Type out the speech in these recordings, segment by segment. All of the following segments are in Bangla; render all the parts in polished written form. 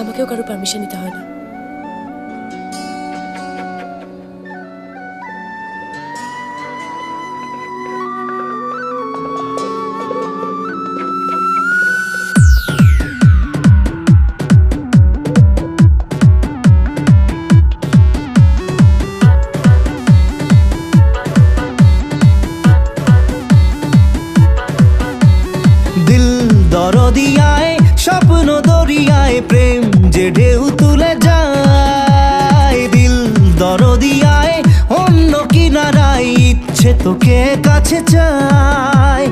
আমাকেও কারো পারমিশন নিতে হয় না। দিল দরদিয়ায় স্বপ্ন দরিয়ায় প্রেম যে ঢেউ তুলে যায়। দিল দরদিয়ায় অন্য কিনারায় ইচ্ছে তোকে কাছে চায়।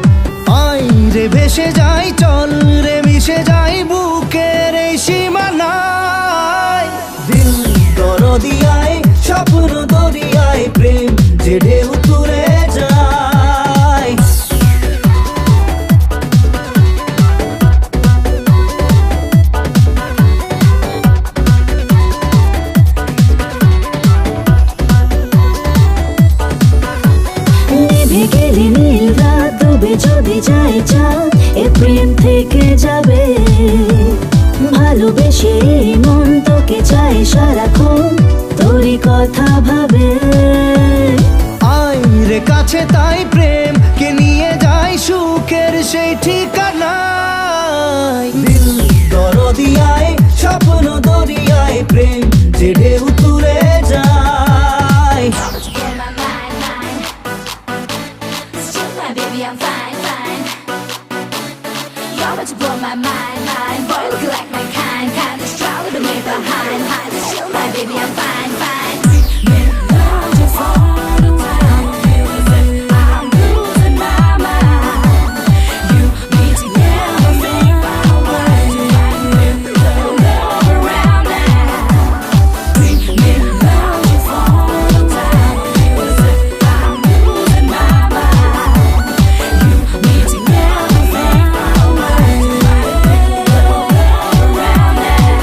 আয় রে ভেসে যাই, চল রে মিশে যাই বুকের এই সীমানায়। দিল দরদিয়ায় স্বপ্ন দরিয়ায় প্রেম যে ঢেউ তুলে যায়। গেলে নীল রাত ডুবে যদি যায় চাঁদ, এ প্রেম থেকে যাবে। ভালোবেসে মন তোকে চায় সারাক্ষণ, তোরই কথা ভাবে। আয় রে কাছে তাই প্রেম কে নিয়ে যায় সুখের সেই ঠিকানায়। দিল দরদিয়ায় স্বপ্ন দরিয়ায় প্রেম যে ঢেউ তুলে যায়। Baby, I'm fine, fine. You're about to blow my mind, mind. Boy, look like my kind, kind of strong with me behind, behind. Just chill, my baby, I'm fine, fine. Love just all the time. I'm losing my mind. You need to never make my mind. Little love around now. Love just all the time. I'm losing my mind. Need to never make my mind. Little love around now.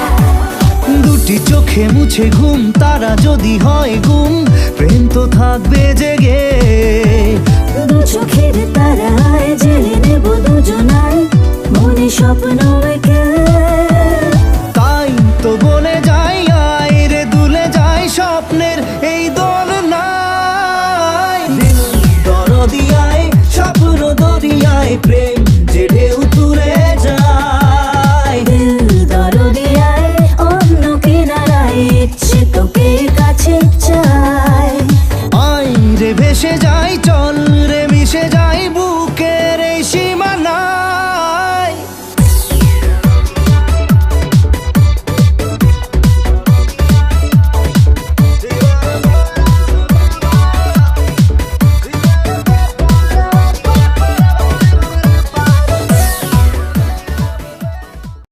দুটি চোখে মুছে ঘুম, তারা যদি হয় গুম, প্রেম তো থাকবে জেগে। দু চোখের তারায় জেলে নেব দুজনায়, মনে স্বপ্ন এঁকে। তাই তো বলে যাই আয় রে দুলে যাই স্বপ্নের এই দল নাই। দিল দরদিয়ায় স্বপ্ন দরিয়ায় প্রেম